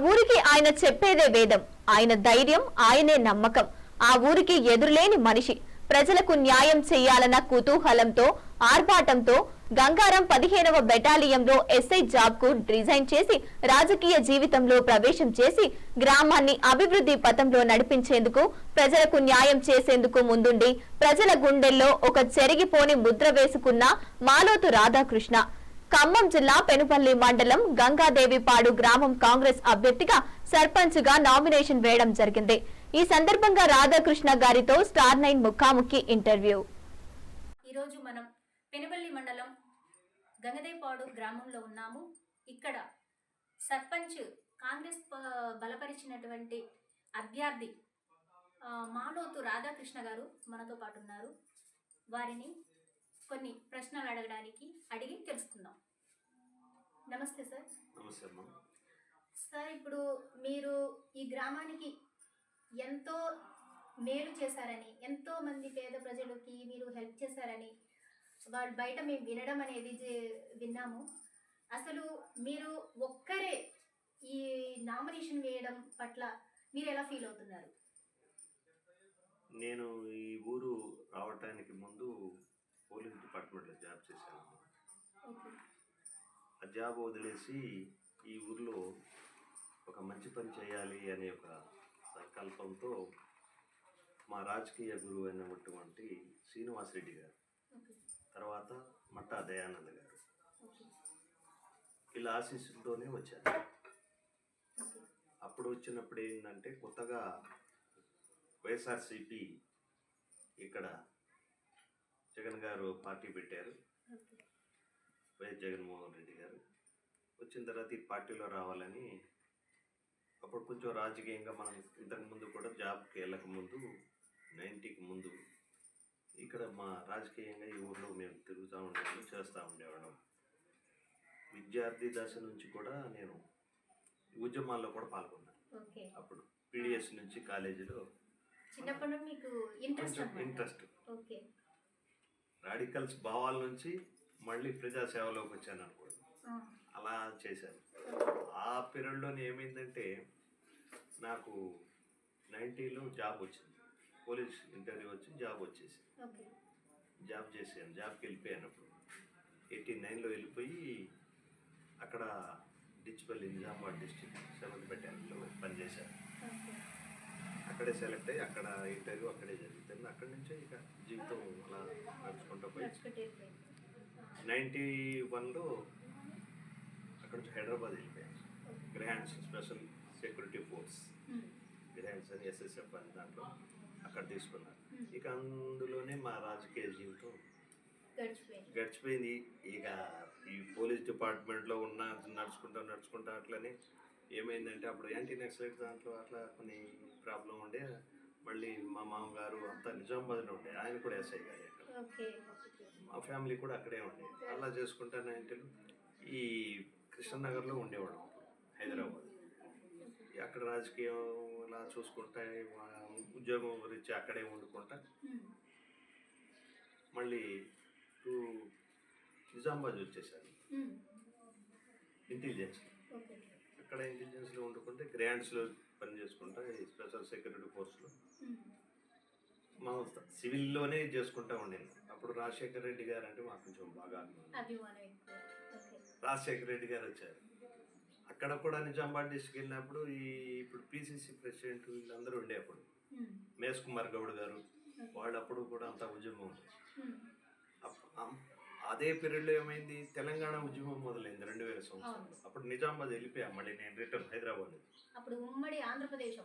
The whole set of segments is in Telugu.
ఊరికి ఆయన చెప్పేదే వేదం. ఆయన ధైర్యం, ఆయనే నమ్మకం. ఆ ఊరికి ఎదురులేని మనిషి. ప్రజలకు న్యాయం చేయాలన్న కుతూహలంతో, ఆర్భాటంతో గంగారం 15వ బెటాలియంలో ఎస్ఐ జాబ్ కు రిజైన్ చేసి రాజకీయ జీవితంలో ప్రవేశం చేసి గ్రామాన్ని అభివృద్ధి పథంలో నడిపించేందుకు, ప్రజలకు న్యాయం చేసేందుకు ముందుండి ప్రజల గుండెల్లో ఒక చెరిగిపోని ముద్ర వేసుకున్న మాలోతు రాధాకృష్ణ ఖమ్మం జిల్లా పెనుపల్లి మండలం గంగాదేవిపాడు గ్రామం కాంగ్రెస్ అభ్యర్థిగా సర్పంచ్ గా నామినేషన్ వేయడం జరిగింది. ఈ సందర్భంగా రాధాకృష్ణ గారితో స్టార్ 9 ముఖాముఖి ఇంటర్వ్యూ. ఈరోజు మనం పెనుపల్లి మండలం గంగదేవిపాడు గ్రామంలో ఉన్నాము. ఇక్కడ సర్పంచ్ కాంగ్రెస్ బలపరిచినటువంటి అభ్యర్థి మాలోతు రాధాకృష్ణ గారు మనతో పాటు ఉన్నారు. వారిని కొన్ని ప్రశ్నలు అడిగి తెలుసుకుందాం. నమస్తే సార్. నమస్తే అమ్మా. సార్, ఇప్పుడు మీరు ఈ గ్రామానికి ఎంతో మేలు చేశారని, ఎంతో మంది పేద ప్రజలకి మీరు హెల్ప్ చేశారని వాళ్ళు బయట మేము వినడం అనేది విన్నాము. అసలు మీరు ఒక్కరే ఈ నామినేషన్ వేయడం పట్ల మీరు ఎలా ఫీల్ అవుతున్నారు? నేను ఈ ఊరు రావటానికి ముందు పోలీస్ డిపార్ట్మెంట్లో జాబ్ చేశాను. ఆ జాబ్ వదిలేసి ఈ ఊర్లో ఒక మంచి పని చేయాలి అనే ఒక సంకల్పంతో మా రాజకీయ గురువు అయినటువంటి శ్రీనివాసరెడ్డి గారు, తర్వాత మట్టా దయానంద గారు, ఇలా ఆశీస్సులతోనే వచ్చారు. అప్పుడు వచ్చినప్పుడు ఏంటంటే కొత్తగా వైఎస్ఆర్సిపి ఇక్కడ జగన్ గారు పార్టీ పెట్టారు. వైఎస్ జగన్మోహన్ రెడ్డి గారు వచ్చిన తర్వాత ఈ పార్టీలో రావాలని, అప్పుడు కొంచెం రాజకీయంగా మనం ఇంతకుముందు కూడా జాబ్కి వెళ్ళకముందు 90కి ముందు ఇక్కడ మా రాజకీయంగా ఈ ఊళ్ళో మేము తిరుగుతూ ఉండేవాళ్ళం, చేస్తూ ఉండేవాళ్ళం. విద్యార్థి దశ నుంచి కూడా నేను ఉద్యమాల్లో కూడా పాల్గొన్నాను. అప్పుడు పీడిఎస్ నుంచి కాలేజీలో చిన్నప్పటి మీకు ఇంట్రెస్ట్ రాడికల్స్ భావాల నుంచి మళ్ళీ ప్రజాసేవలోకి వచ్చాను అనుకోండి. అలా చేశాను. ఆ పీరియడ్లోనే ఏమైందంటే నాకు 90లో జాబ్ వచ్చింది. పోలీస్ ఇంటర్వ్యూ వచ్చి జాబ్ వచ్చేసి జాబ్ చేశాను. జాబ్కి వెళ్ళిపోయాను. అప్పుడు 89లో వెళ్ళిపోయి అక్కడ డిచ్పల్లి నిజామాబాద్ డిస్ట్రిక్ట్ 7th బెటాలియన్లో పనిచేశాను. అక్కడే సెలెక్ట్ అయ్యి అక్కడ ఇంటర్వ్యూ అక్కడే జరుగుతుంది. అక్కడి నుంచే ఇక జీవితం అలా నడుచుకుంటూ పోయి 91లో అక్కడ నుంచి హైదరాబాద్ వెళ్ళిపోయాను. Grants special security force, grants అని SSF అని దాంట్లో అక్కడ తీసుకున్నాను. ఇక అందులోనే మా రాజకీయ జీవితం గడిచిపోయింది. ఇక ఈ పోలీస్ డిపార్ట్మెంట్లో నడుచుకుంటా అట్లనే ఏమైందంటే అప్పుడు యాంటీ నక్సలైట్ దాంట్లో అట్లా కొన్ని ప్రాబ్లం ఉండే. మళ్ళీ మా మామగారు అంతా నిజామాబాద్లో ఉండే, ఆయన కూడా ఎస్ఐ గారు అక్కడ, మా ఫ్యామిలీ కూడా అక్కడే ఉండే. అలా చేసుకుంటా 90లో ఈ కృష్ణనగర్లో ఉండేవాడు అప్పుడు హైదరాబాద్. అక్కడ రాజకీయం ఇలా చూసుకుంటా ఉద్యోగం గురించి అక్కడే వండుకుంటా మళ్ళీ నిజామాబాద్ వచ్చేసాను ఇంటెలిజెన్స్. అక్కడ ఇంటెలిజెన్స్లో వండుకుంటే గ్రాండ్స్లో పని చేసుకుంటా ఈ స్పెషల్ సెక్యూరిటీ ఫోర్స్లో మా సివిల్లోనే చేసుకుంటా ఉండేది. అప్పుడు రాజశేఖర రెడ్డి గారు అంటే మాకు కొంచెం బాగా రాజశేఖర రెడ్డి గారు వచ్చారు. అక్కడ కూడా నిజామాబాద్ డిస్ట్రిక్ట్ వెళ్ళినప్పుడు ఇప్పుడు PCC ప్రెసిడెంట్ వీళ్ళందరూ ఉండే. అప్పుడు మేష్ కుమార్ గౌడ్ గారు వాళ్ళు అప్పుడు కూడా అంతా ఉద్యమం ఉంది. అదే పీరియడ్లో ఏమైంది, తెలంగాణ ఉద్యమం మొదలైంది 2000 సంవత్సరంలో. అప్పుడు నిజామాబాద్ వెళ్ళిపోయా. మళ్ళీ నేను రిటర్న్ హైదరాబాద్. అప్పుడు ఉమ్మడి ఆంధ్రప్రదేశ్లో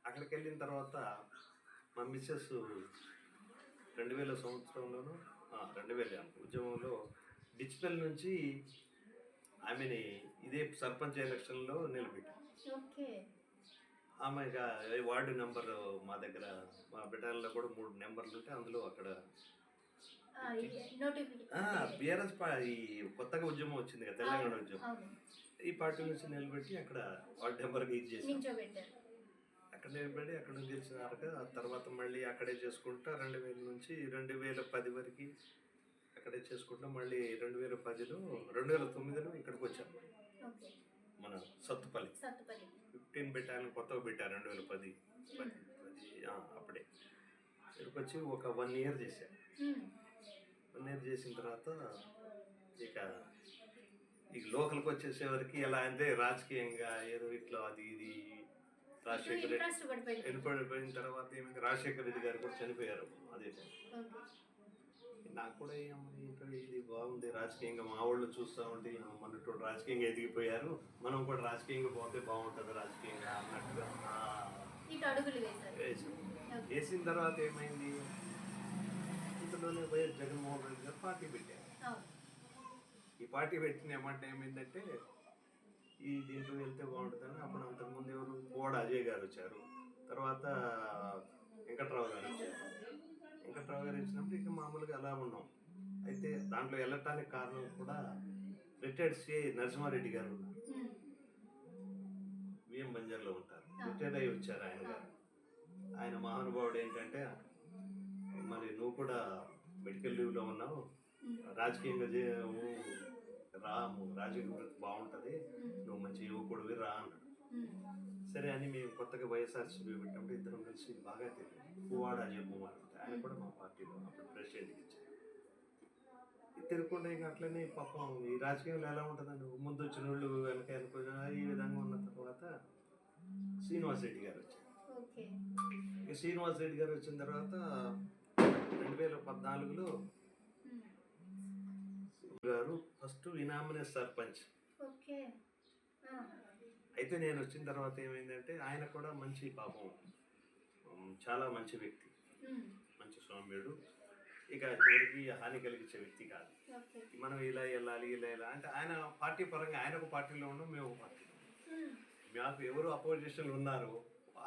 అక్కడికి వెళ్ళిన తర్వాత మా మిస్సెస్ 2000 సంవత్సరంలోనూ 2000 ఉద్యమంలో డిచ్పల్ నుంచి ఆమెని ఇదే సర్పంచ్ ఎలక్షన్లో నిలబెట్టారు. ఆమె వార్డు నెంబర్ మా దగ్గర మా బెటాలియన్లో కూడా 3 నెంబర్లు ఉంటే అందులో అక్కడ బీఆర్ఎస్ ఈ కొత్తగా ఉద్యమం వచ్చింది కదా, తెలంగాణ ఉద్యమం, ఈ పార్టీ నుంచి నిలబెట్టి అక్కడ వార్డు నెంబర్కి ఇది చేసి అక్కడ నిలబడి అక్కడ గెలిచినాక ఆ తర్వాత మళ్ళీ అక్కడే చేసుకుంటా 2000 నుంచి 2010 వరకు అక్కడే చేసుకుంటా మళ్ళీ 2010లో 2009లో ఇక్కడికి వచ్చాను. సత్తుపల్లి సత్తుపల్లి 15 బెటాలియన్ కొత్తగా పెట్టారు 2010 అప్పుడే. ఇక్కడికి వచ్చి ఒక 1 ఇయర్ చేశాను. 1 ఇయర్ చేసిన తర్వాత ఇక లోకల్కి వచ్చేసేవరకు ఎలా అంటే రాజకీయంగా ఏదో ఇట్లా అది ఇది రాజశేఖర్ రెడ్డి వెళ్ళిపోయిన తర్వాత ఏమైంది, రాజశేఖర్ రెడ్డి గారు కూడా చనిపోయారు అదే టైం. నాకు కూడా ఏంటో ఇది బాగుంది రాజకీయంగా, మా వాళ్ళు చూస్తూ ఉంటే మనతో రాజకీయంగా ఎదిగిపోయారు, మనం కూడా రాజకీయంగా పోతే బాగుంటుంది రాజకీయంగా అన్నట్టుగా వేసాం. వేసిన తర్వాత ఏమైంది, ఇంతలోనే వైఎస్ జగన్మోహన్ రెడ్డి గారు పార్టీ పెట్టారు. ఈ పార్టీ పెట్టిన ఏమంటే ఏమైందంటే ఈ దీంట్లో వెళ్తే బాగుంటుందని అప్పుడు అంతకుముందు ఎవరు కోడ అజయ్ గారు వచ్చారు, తర్వాత వెంకట్రావు గారు వచ్చారు. వెంకట్రావు గారు వచ్చినప్పుడు ఇక మామూలుగా అలా ఉన్నాం. అయితే దాంట్లో వెళ్ళటానికి కారణం కూడా రిటైర్డ్ సిఐ నరసింహారెడ్డి గారు ఉన్నారు, విఎం బంజర్లో ఉంటారు, రిటైర్డ్ అయ్యి వచ్చారు ఆయన గారు. ఆయన మహానుభావుడు ఏంటంటే, మరి నువ్వు కూడా మెడికల్ లీవ్లో ఉన్నావు, రాజకీయంగా రాజకీయ వృత్తి బాగుంటుంది, నువ్వు మంచి యువకుడివి రా అన్నాడు. సరే అని మేము కొత్తగా వైఎస్ఆర్సీపీ పెట్టినప్పుడు ఇద్దరం కలిసి బాగా తెలియదు పువ్వాడ అజయ్ కుమార్ అంటే ఆయన కూడా మా పార్టీలో అప్పుడు ప్రెసిడెంట్కి ఇచ్చారు. తిరగకుండా ఇంకా అట్లనే పాపం ఈ రాజకీయంలో ఎలా ఉంటుందండి, ముందు వచ్చిన వాళ్ళు వెనక అనుకున్న ఈ విధంగా ఉన్న తర్వాత శ్రీనివాస్ రెడ్డి గారు వచ్చారు. ఇక శ్రీనివాస్ రెడ్డి గారు వచ్చిన తర్వాత 2014లో గారు ఫస్ట్ ఇనామినే సర్పంచ్. అయితే నేను వచ్చిన తర్వాత ఏమైందంటే ఆయన కూడా మంచి పాపం, చాలా మంచి వ్యక్తి, మంచి సౌమ్యుడు, ఇక ఎవరికి హాని కలిగించే వ్యక్తి కాదు. మనం ఇలా వెళ్ళాలి ఇలా అంటే ఆయన పార్టీ పరంగా ఆయన ఒక పార్టీలో ఉన్నాం, మేము ఒక పార్టీలో ఉన్నాం. మాకు ఎవరు అపోజిషన్లు ఉన్నారు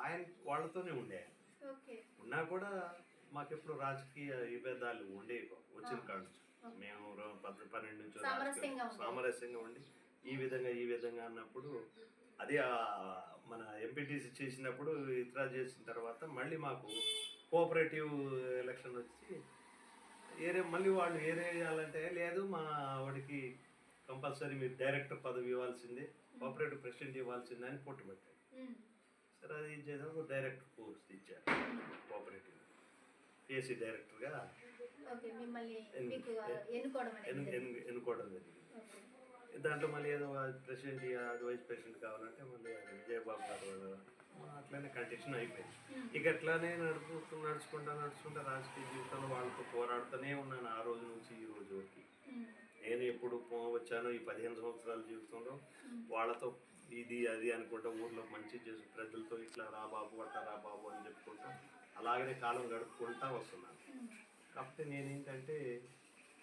ఆయన వాళ్ళతోనే ఉండే, ఉన్నా కూడా మాకెప్పుడు రాజకీయ విభేదాలు ఉండేవి వచ్చిన కాదు. మేము 12 నుంచి సామరస్యంగా ఉండి ఈ విధంగా అన్నప్పుడు అదే మన ఎంపీటీసీ చేసినప్పుడు ఇతర చేసిన తర్వాత మళ్ళీ మాకు కోఆపరేటివ్ ఎలక్షన్ వచ్చి మళ్ళీ వాళ్ళు వేయాలంటే లేదు మా వాడికి కంపల్సరీ మీరు డైరెక్టర్ పదవి ఇవ్వాల్సిందే, కోఆపరేటివ్ ప్రెసిడెంట్ ఇవ్వాల్సిందే అని పొట్టుబట్టారు. సరే అది చేసాము, డైరెక్టర్ పోస్ట్ ఇచ్చారు కోఆపరేటివ్ ఏసీ డైరెక్టర్గా ఎన్నుకోవడం జరిగింది. దాంట్లో మళ్ళీ ఏదో ప్రెసిడెంట్ అది వైస్ ప్రెసిడెంట్ కావాలంటే మళ్ళీ విజయబాబు గారు అట్లనే కంటిన్యూ అయిపోయింది. ఇక అట్లానే నడుచుకుంటా రాజకీయ జీవితంలో వాళ్ళతో పోరాడుతూనే ఉన్నాను ఆ రోజు నుంచి ఈ రోజు వరకు. నేను ఎప్పుడు వచ్చానో ఈ 15 సంవత్సరాల జీవితంలో వాళ్ళతో ఇది అది అనుకుంటా ఊర్లో మంచి చేసి ప్రజలతో ఇట్లా రా బాబు అట్లా రా బాబు అని చెప్పుకుంటా అలాగనే కాలం గడుపుకుంటా వస్తున్నాను. కాకపోతే నేనేంటంటే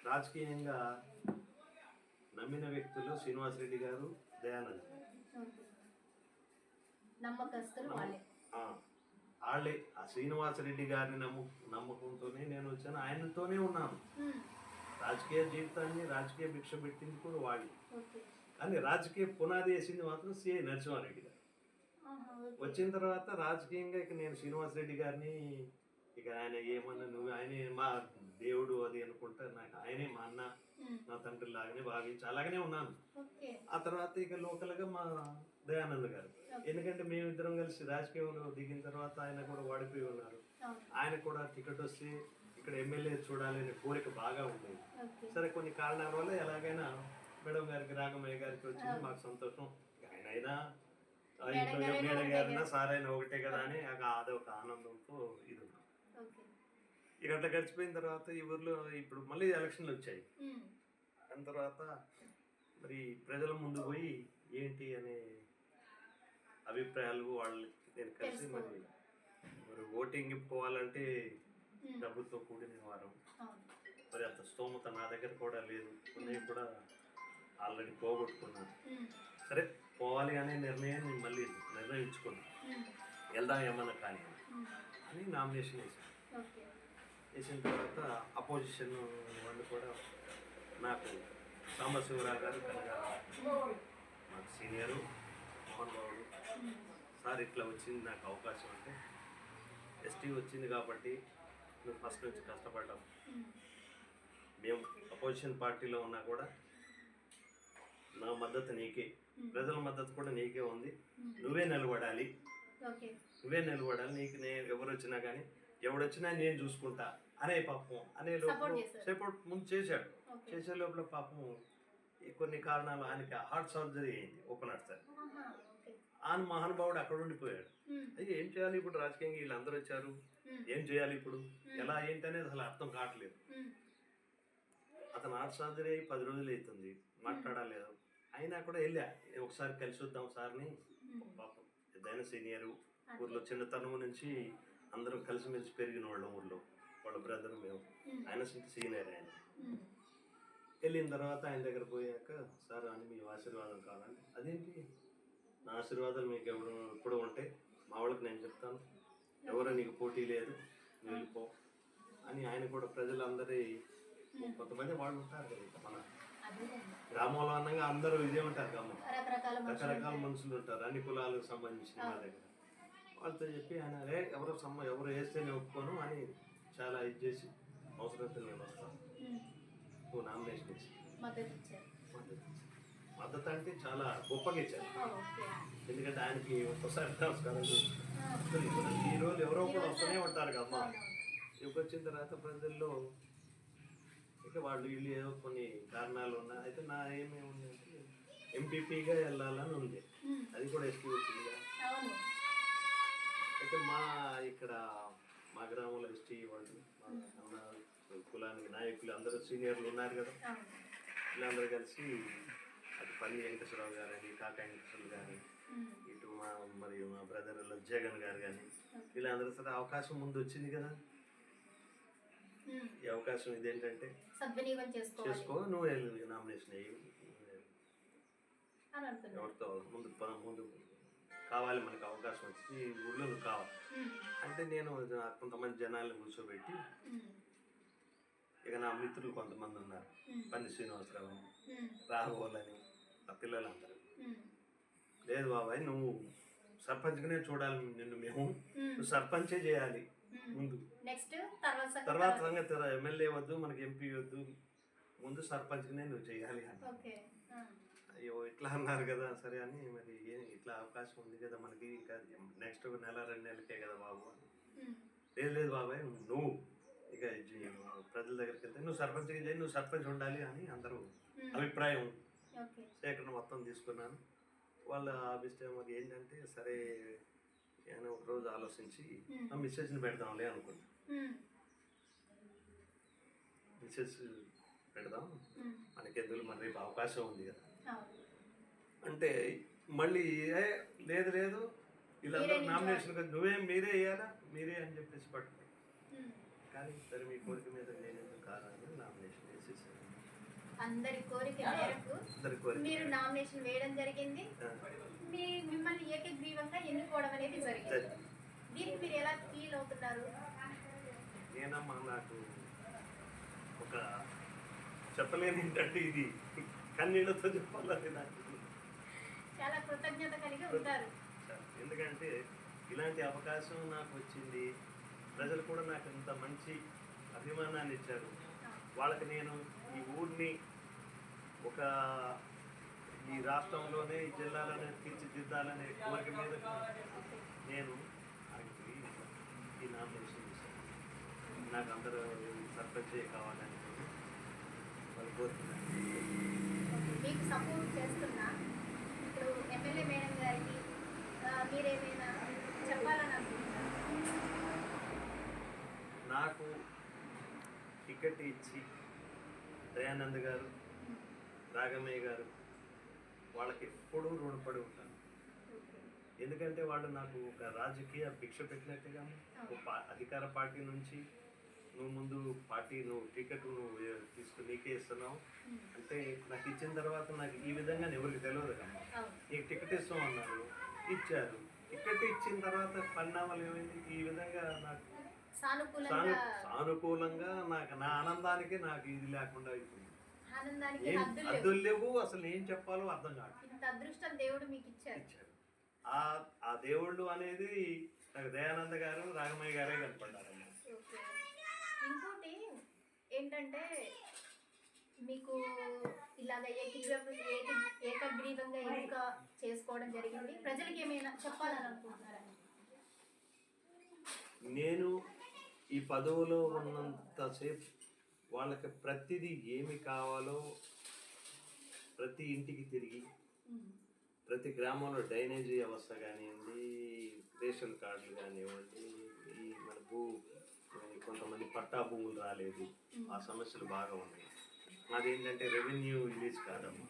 రాజకీయంగా నమ్మిన వ్యక్తులు శ్రీనివాస్ రెడ్డి గారు, దయానంద్ వాళ్ళే. ఆ శ్రీనివాస్ రెడ్డి గారిని నమ్మకంతోనే నేను వచ్చాను, ఆయనతోనే ఉన్నాను. రాజకీయ జీవితాన్ని రాజకీయ భిక్ష పెట్టింది కూడా వాళ్ళు, కానీ రాజకీయ పునాది వేసింది మాత్రం సిఐ నరసింహారెడ్డి గారు. వచ్చిన తర్వాత రాజకీయంగా ఇక నేను శ్రీనివాస్ రెడ్డి గారిని ఇక ఆయన ఏమన్నా నువ్వు ఆయనే మా దేవుడు అది అనుకుంటా, నాకు ఆయనే మా అన్న నా తండ్రి లాగానే భావించి అలాగనే ఉన్నాను. ఆ తర్వాత ఇక లోకల్గా మా దయానంద్ గారు, ఎందుకంటే మేమిద్దరం కలిసి రాజకీయంలో దిగిన తర్వాత ఆయన కూడా వాడిపోయి ఉన్నారు. ఆయన కూడా టికెట్ వస్తే ఇక్కడ ఎమ్మెల్యే చూడాలనే కోరిక బాగా ఉండేది. సరే కొన్ని కారణాల వల్ల ఎలాగైనా మేడం గారికి రాఘమయ్య గారికి వచ్చింది, మాకు సంతోషం. ఆయన అయినా మేడం గారైనా సార్ అయినా ఒకటే కదా అని అదొక ఆనందంతో ఇది ఉన్నాం. ఇక అట్లా గడిచిపోయిన తర్వాత ఈ ఊర్లో ఇప్పుడు మళ్ళీ ఎలక్షన్లు వచ్చాయి. దాని తర్వాత మరి ప్రజల ముందు పోయి ఏంటి అనే అభిప్రాయాలు వాళ్ళకి నేను కలిసి మరి ఓటింగ్ పోవాలంటే డబ్బుతో కూడిన వారం, మరి అంత స్తోమత నా దగ్గర కూడా లేదు, కొన్ని కూడా ఆల్రెడీ పోగొట్టుకున్నాను. సరే పోవాలి అనే నిర్ణయాన్ని మళ్ళీ నిర్ణయించుకున్నాను, వెళ్దాం ఏమన్నా కానీ అని నామినేషన్ వేసిన తర్వాత అపోజిషన్ వాళ్ళు కూడా నాకు సాంబశివరావు గారు కనుక మాకు సీనియరు మోహన్ బాబు సార్ ఇట్లా వచ్చింది నాకు అవకాశం అంటే, ఎస్టీ వచ్చింది కాబట్టి నువ్వు ఫస్ట్ నుంచి కష్టపడ్డాం, మేము అపోజిషన్ పార్టీలో ఉన్నా కూడా నా మద్దతు నీకే, ప్రజల మద్దతు కూడా నీకే ఉంది, నువ్వే నిలబడాలి, ఓకే. నీకు నేను ఎవరు వచ్చినా కానీ ఎవడొచ్చినా నేను చూసుకుంటా అనే పాపం అనే లోపల సపోర్ట్ ముందు చేశాడు. చేసే లోపల పాపం కొన్ని కారణాలు ఆయనకి హార్ట్ సర్జరీ అయింది, ఓపెన్ హార్ట్ సర్జరీ. ఆయన మహానుభావుడు అక్కడ ఉండిపోయాడు. అయ్యో ఏం చేయాలి ఇప్పుడు, రాజకీయంగా వీళ్ళందరూ వచ్చారు, ఏం చేయాలి ఇప్పుడు, ఎలా ఏంటి అనేది అసలు అర్థం కావట్లేదు. అతను హార్ట్ సర్జరీ అయ్యి 10 రోజులు అవుతుంది, మాట్లాడలేదు. అయినా కూడా వెళ్ళా, ఒకసారి కలిసి వద్దాం సార్ని. పాపం పెద్దయిన సీనియరు, ఊర్లో చిన్నతనం నుంచి అందరం కలిసిమెలిసి పెరిగిన వాళ్ళం ఊర్లో, వాళ్ళ బ్రదర్ మేము. ఆయన సీనియర్ ఆయన. వెళ్ళిన తర్వాత ఆయన దగ్గర పోయాక, సార్ అని మీ ఆశీర్వాదం కావాలంటే, అదేంటి నా ఆశీర్వాదాలు మీకు ఎప్పుడు ఉంటే మా వాళ్ళకి నేను చెప్తాను, ఎవరో నీకు పోటీ లేదు, నువ్వు వెళ్ళిపో అని ఆయన కూడా ప్రజలందరి కొంతమంది వాళ్ళు ఉంటారు కదా మన గ్రామంలో అన్నగా అందరూ ఇదే ఉంటారు గ్రామం, రకరకాల మనుషులు ఉంటారు, అన్ని కులాలకు సంబంధించిన మా దగ్గర. వాళ్ళతో చెప్పి ఆయన ఎవరు వేస్తే నేను ఒప్పుకోను అని చాలా ఇది చేసి అవసరంతో నేను వస్తాను, నువ్వు నామినేషన్ ఇచ్చి మద్దతు అంటే చాలా గొప్పగా ఇచ్చారు. ఎందుకంటే ఆయనకి ఒక్కసారి నమస్కారం ఈ రోజు ఎవరో కూడా వస్తూనే ఉంటారు కదమ్మా. ఇక్కడికి వచ్చిన తర్వాత ప్రజల్లో ఇక వాళ్ళు వీళ్ళు ఏదో కొన్ని కారణాలు ఉన్నాయి. అయితే నా ఏమేమి ఉందంటే ఎంపీపీగా వెళ్ళాలని ఉంది, అది కూడా ఎస్టీ వచ్చిందిగా. అయితే ఇక్కడ మా గ్రామంలో ఎస్టీ వాళ్ళు అన్న కులానికి నాయకులు అందరూ సీనియర్లు ఉన్నారు కదా, వీళ్ళందరూ కలిసి అటు పల్లి వెంకటేశ్వరరావు గారు అని, కాకా వెంకటేశ్వరరావు గారు, ఇటు మరియు మా బ్రదర్ జగన్ గారు కానీ, వీళ్ళందరూ సరే అవకాశం ముందు వచ్చింది కదా, ఈ అవకాశం ఇదేంటంటే చేసుకో, నువ్వు నామినేషన్ అయ్యి ఎవరితో ముందు కావాలి, మనకు అవకాశం వచ్చి ఊళ్ళో నువ్వు కావాలి అంటే నేను కొంతమంది జనాలను కూర్చోబెట్టి, ఇక నా మిత్రులు కొంతమంది ఉన్నారు, పన్ని శ్రీనివాసరావు అని, రాఘవోలని, ఆ పిల్లలందరూ, లేదు బాబాయ్ నువ్వు సర్పంచ్గానే చూడాలి నిన్ను, మేము నువ్వు సర్పంచే చేయాలి ముందు, తర్వాత సంగతి ఎమ్మెల్యే వద్దు, మనకి ఎంపీ వద్దు, ముందు సర్పంచ్గానే నువ్వు చేయాలి అని. అయ్యో ఇట్లా అన్నారు కదా, సరే అని మరి ఇట్లా అవకాశం ఉంది కదా మనకి, ఇంకా నెక్స్ట్ 1-2 నెలలకే కదా బాబు అని. లేదు బాబాయ్ నువ్వు ఇక ప్రజల దగ్గరికి వెళ్తే నువ్వు సర్పంచ్గా చేయి, నువ్వు సర్పంచ్ ఉండాలి అని అందరూ అభిప్రాయం సేకరణ మొత్తం తీసుకున్నాను. వాళ్ళ అభిష్టం మాకు ఏంటంటే, సరే నేను ఒక రోజు ఆలోచించి ఆ మిస్సెస్ని పెడదాంలే అనుకున్నా. మిస్సెస్ పెడదాం, మనకెందుకు మన రేపు అవకాశం ఉంది కదా అంటే, మళ్ళీ లేదు వీళ్ళందరూ నామినేషన్ మీరే వేయాలా, మీరే అని చెప్పేసి పట్టుకో. కానీ సరే మీ కోరిక మీద నేను ఎందుకు కాదని నామినేషన్ వేసేసాను. అందరి కోరిక మేరకు మీరు నామినేషన్ వేయడం జరిగింది, మిమ్మల్ని ఏకగ్రీవంగా ఎన్నుకోవడం అనేది జరిగింది. దీనికి మీరు ఎలా ఫీల్ అవుతున్నారు? నేనమ్మా నాకు ఒక చెప్పలేని ఏంటంటే, ఇది కన్నీళ్ళతో చెప్పాలని నాకు చాలా కృతజ్ఞత కలిగి ఉంటారు. ఎందుకంటే ఇలాంటి అవకాశం నాకు వచ్చింది, ప్రజలు కూడా నాకు ఇంత మంచి అభిమానాన్ని ఇచ్చారు. వాళ్ళకి నేను ఈ ఊరిని ఈ రాష్ట్రంలోనే, ఈ జిల్లాలోనే తీర్చిదిద్దాలనే కోరిక మీద నేను ఈ నామినేషన్ చేశాను. నాకు అందరూ సర్పంచ్ కావాలని వాళ్ళు కోరుతున్నారు. మీకు సపోర్ట్ చేస్తున్నా ఇప్పుడు ఎమ్మెల్యే మేడం గారికి మీరేమైనా చెప్పాలని అనుకుంటున్నారు? నాకు టికెట్ ఇచ్చి దయానంద్ గారు, రాగమయ్య గారు వాళ్ళకి ఎప్పుడూ రుణపడి ఉంటాను. ఎందుకంటే వాళ్ళు నాకు ఒక రాజకీయ భిక్ష పెట్టినట్టుగా, ఒక అధికార పార్టీ నుంచి నువ్వు ముందు నువ్వు టికెట్ తీసుకుని నీకే ఇస్తున్నావు అంటే, నాకు ఇచ్చిన తర్వాత నాకు ఈ విధంగా ఎవరికి తెలియదు కమ్మా, నీకు టికెట్ ఇస్తాం అన్నారు, ఇచ్చారు. టికెట్ ఇచ్చిన తర్వాత పరిణామాలు ఏమైంది, ఈ విధంగా నాకు సానుకూలంగా నాకు నా ఆనందానికి నాకు ఇది లేకుండా అయిపోయింది. అద్దులు లేవు, అసలు ఏం చెప్పాలో అర్థం కాదు. అదృష్టం దేవుడు మీకు ఇచ్చారు. ఆ దేవుళ్ళు అనేది నాకు దయానంద గారు, రాగమయ్య గారే కనపడ్డారు. ఇంకోటి ఏంటంటే మీకు ఇలాగ ఏకగ్రీవంగా ఎన్నిక చేసుకోవడం జరిగింది? ప్రజలకు ఏమైనా చెప్పాలని అనుకుంటున్నారా? నేను ఈ పదవిలో ఉన్నంతసేపు వాళ్ళకి ప్రతిదీ ఏమి కావాలో ప్రతి ఇంటికి తిరిగి ప్రతి గ్రామంలో డ్రైనేజీ వ్యవస్థ కానివ్వండి, రేషన్ కార్డులు కానివ్వండి, ఈ మన కొంతమంది పట్టా భూములు రాలేదు, ఆ సమస్యలు బాగా ఉన్నాయి. మాదేంటంటే రెవెన్యూ విలేజ్ కాదమ్మా,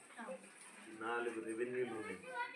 4 రెవెన్యూలు ఉన్నాయి.